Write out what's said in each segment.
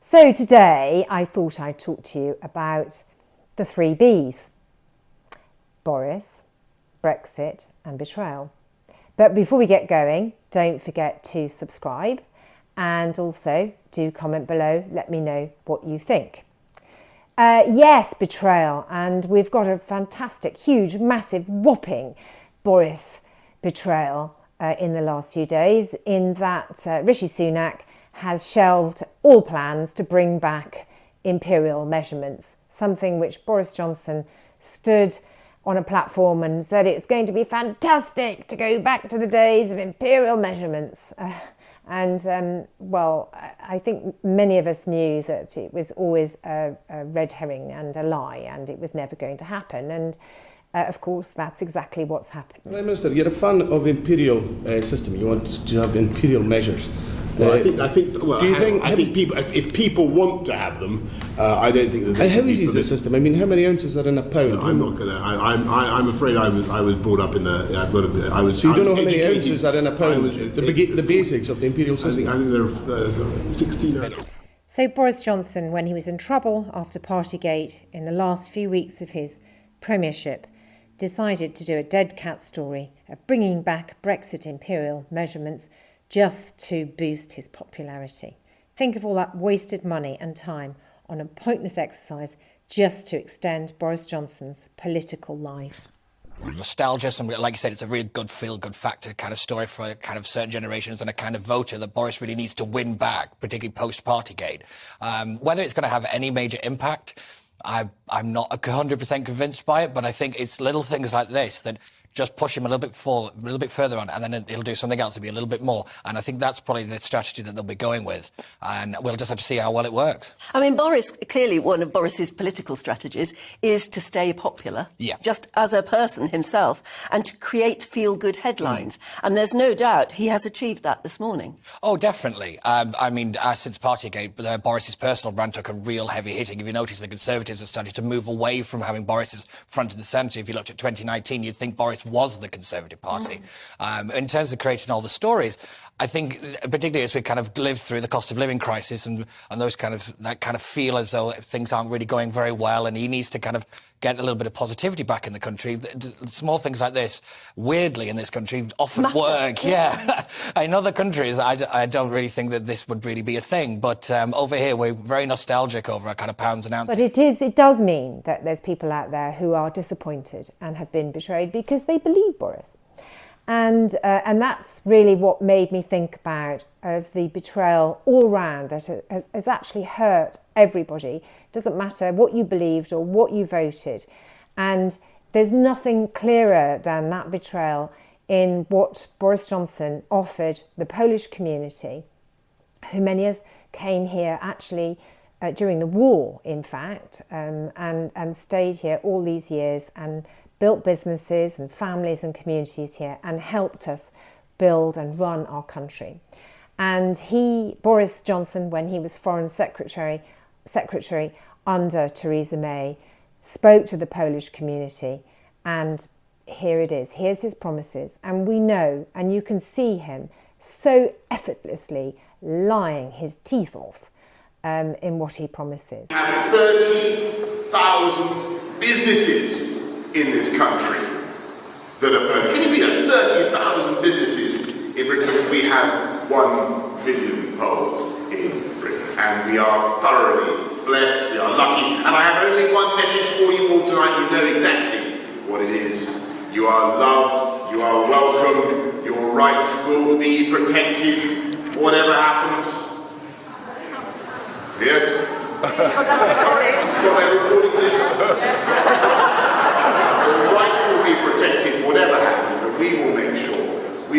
So today I thought I'd talk to you about the 3 Bs: Boris, Brexit and Betrayal. But before we get going, don't forget to subscribe and also do comment below, let me know what you think. Yes, Betrayal, and we've got a fantastic, huge, massive, whopping Boris betrayal in the last few days, in that Rishi Sunak has shelved all plans to bring back imperial measurements, something which Boris Johnson stood on a platform and said it's going to be fantastic to go back to the days of imperial measurements. Well, I think many of us knew that it was always a red herring and a lie, and it was never going to happen. And of course, that's exactly what's happened. Prime Minister, you're a fan of imperial system. You want to have imperial measures. Well, I think if people want to have them, I don't think that. How easy is the system? I mean, how many ounces are in a pound? No, I'm not going to. I'm afraid I was brought up in the. I was. So you don't know how many ounces are in a pound? The basics of the imperial system. I think there are 16. So Boris Johnson, when he was in trouble after Partygate in the last few weeks of his premiership, decided to do a dead cat story of bringing back Brexit imperial measurements just to boost his popularity. Think of all that wasted money and time on a pointless exercise just to extend Boris Johnson's political life. Nostalgia, like you said, it's a really good feel-good factor kind of story for kind of certain generations and a kind of voter that Boris really needs to win back, particularly post-Partygate. Whether it's going to have any major impact, I'm not 100% convinced by it, but I think it's little things like this that just push him a little bit further on, and then he'll do something else, it'll be a little bit more. And I think that's probably the strategy that they'll be going with. And we'll just have to see how well it works. I mean, clearly one of Boris's political strategies is to stay popular, just as a person himself, and to create feel-good headlines. And there's no doubt he has achieved that this morning. Oh, definitely. I mean, since Partygate, Boris's personal brand took a real heavy hitting. If you notice, the Conservatives have started to move away from having Boris as front and centre. If you looked at 2019, you'd think Boris was the Conservative Party. In terms of creating all the stories, I think, particularly as we kind of live through the cost of living crisis and that kind of feel as though things aren't really going very well, and he needs to kind of get a little bit of positivity back in the country. Small things like this, weirdly in this country, often work. Yeah. In other countries, I don't really think that this would really be a thing. But over here, we're very nostalgic over our kind of pounds and ounces. But it does mean that there's people out there who are disappointed and have been betrayed because they believe Boris. And that's really what made me think about of the betrayal all round that has actually hurt everybody. It doesn't matter what you believed or what you voted. And there's nothing clearer than that betrayal in what Boris Johnson offered the Polish community, who many of came here actually during the war, in fact, and stayed here all these years and built businesses and families and communities here and helped us build and run our country. And Boris Johnson, when he was Foreign Secretary under Theresa May, spoke to the Polish community, and here it is. Here's his promises. And we know, and you can see him so effortlessly lying his teeth off in what he promises. We have 30,000 businesses in this country that are Polish. Can you believe that? 30,000 businesses in Britain, because we have 1 million Poles in Britain. And we are thoroughly blessed, we are lucky. And I have only one message for you all tonight. You know exactly what it is. You are loved, you are welcome, your rights will be protected, whatever happens. Yes? Well, they're recording this. Your rights will be protected, whatever happens, and we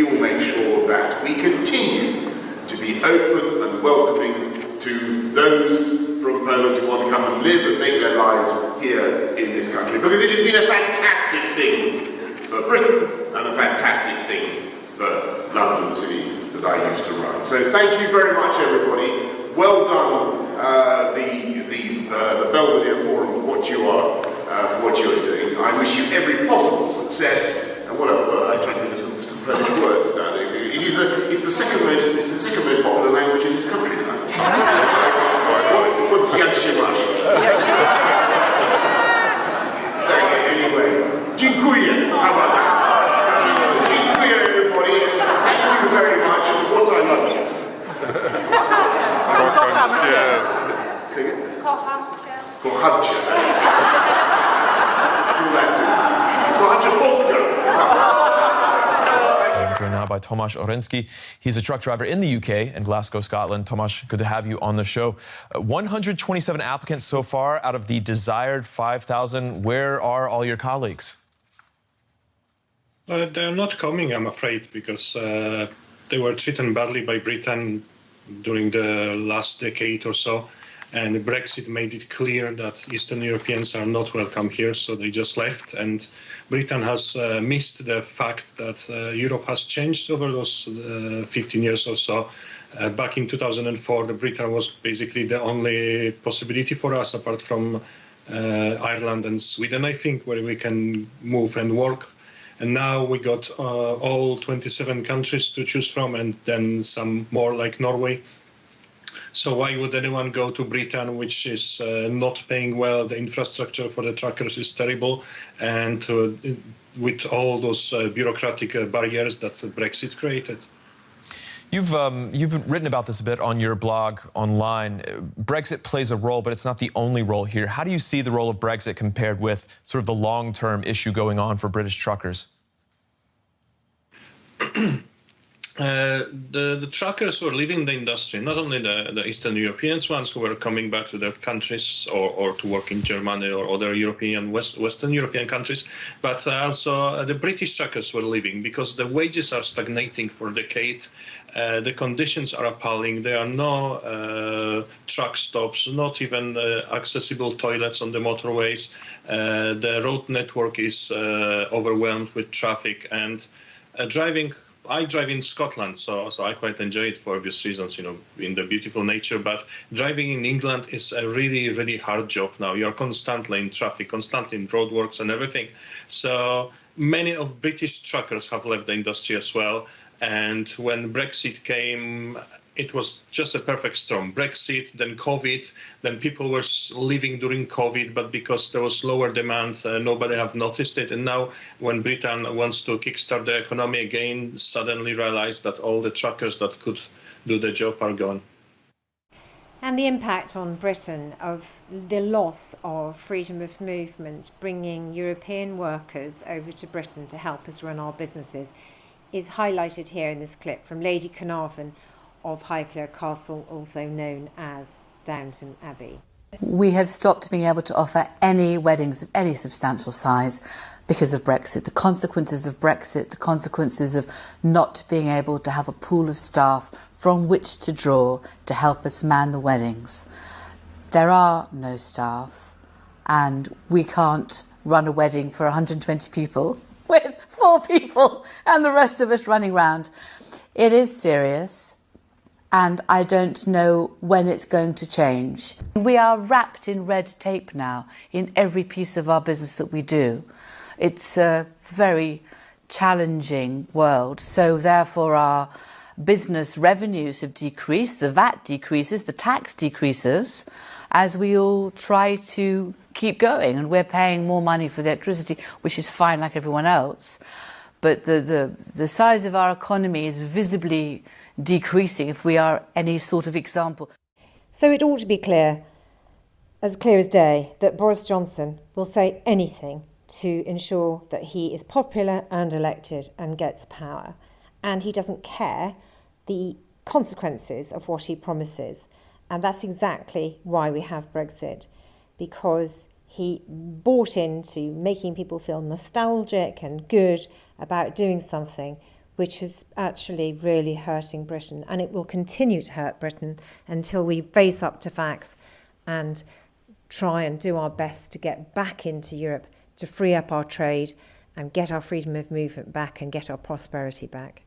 will make sure that we continue to be open and welcoming to those from Poland who want to come and live and make their lives here in this country. Because it has been a fantastic thing for Britain and a fantastic thing for London, the city that I used to run. So thank you very much, everybody. Well done, the Belvedere Forum, for what you are doing. I wish you every possible success. And what I try to think of some Polish words now. It's the second most popular language in this country now. Kocham cię. Kocham Polskę. I'm joined now by Tomasz Orensky. He's a truck driver in the UK and Glasgow, Scotland. Tomasz, good to have you on the show. 127 applicants so far out of the desired 5,000. Where are all your colleagues? They're not coming, I'm afraid, because they were treated badly by Britain during the last decade or so. And Brexit made it clear that Eastern Europeans are not welcome here, so they just left. And Britain has missed the fact that Europe has changed over those 15 years or so. Back in 2004, Britain was basically the only possibility for us, apart from Ireland and Sweden, I think, where we can move and work. And now we got all 27 countries to choose from, and then some more like Norway. So why would anyone go to Britain, which is not paying well? The infrastructure for the truckers is terrible, and with all those bureaucratic barriers that Brexit created. You've written about this a bit on your blog online. Brexit plays a role, but it's not the only role here. How do you see the role of Brexit compared with sort of the long-term issue going on for British truckers? The truckers who are leaving the industry, not only the Eastern Europeans ones who were coming back to their countries or to work in Germany or other European, Western European countries, but also the British truckers were leaving because the wages are stagnating for a decade. The conditions are appalling. There are no truck stops, not even accessible toilets on the motorways. The road network is overwhelmed with traffic, and I drive in Scotland, so I quite enjoy it for obvious reasons, you know, in the beautiful nature. But driving in England is a really, really hard job now. You're constantly in traffic, constantly in roadworks and everything. So many of British truckers have left the industry as well. And when Brexit came, it was just a perfect storm. Brexit, then COVID, then people were leaving during COVID, but because there was lower demand, nobody have noticed it. And now when Britain wants to kickstart the economy again, suddenly realized that all the truckers that could do the job are gone. And the impact on Britain of the loss of freedom of movement, bringing European workers over to Britain to help us run our businesses, is highlighted here in this clip from Lady Carnarvon of Highclere Castle, also known as Downton Abbey. We have stopped being able to offer any weddings of any substantial size because of Brexit. The consequences of Brexit, the consequences of not being able to have a pool of staff from which to draw to help us man the weddings. There are no staff, and we can't run a wedding for 120 people with 4 people and the rest of us running around. It is serious. And I don't know when it's going to change. We are wrapped in red tape now in every piece of our business that we do. It's a very challenging world, so therefore our business revenues have decreased, the VAT decreases, the tax decreases, as we all try to keep going. And we're paying more money for the electricity, which is fine like everyone else. But the size of our economy is visibly decreasing if we are any sort of example. So it ought to be clear as day, that Boris Johnson will say anything to ensure that he is popular and elected and gets power. And he doesn't care the consequences of what he promises. And that's exactly why we have Brexit, because he bought into making people feel nostalgic and good about doing something which is actually really hurting Britain, and it will continue to hurt Britain until we face up to facts and try and do our best to get back into Europe, to free up our trade and get our freedom of movement back and get our prosperity back.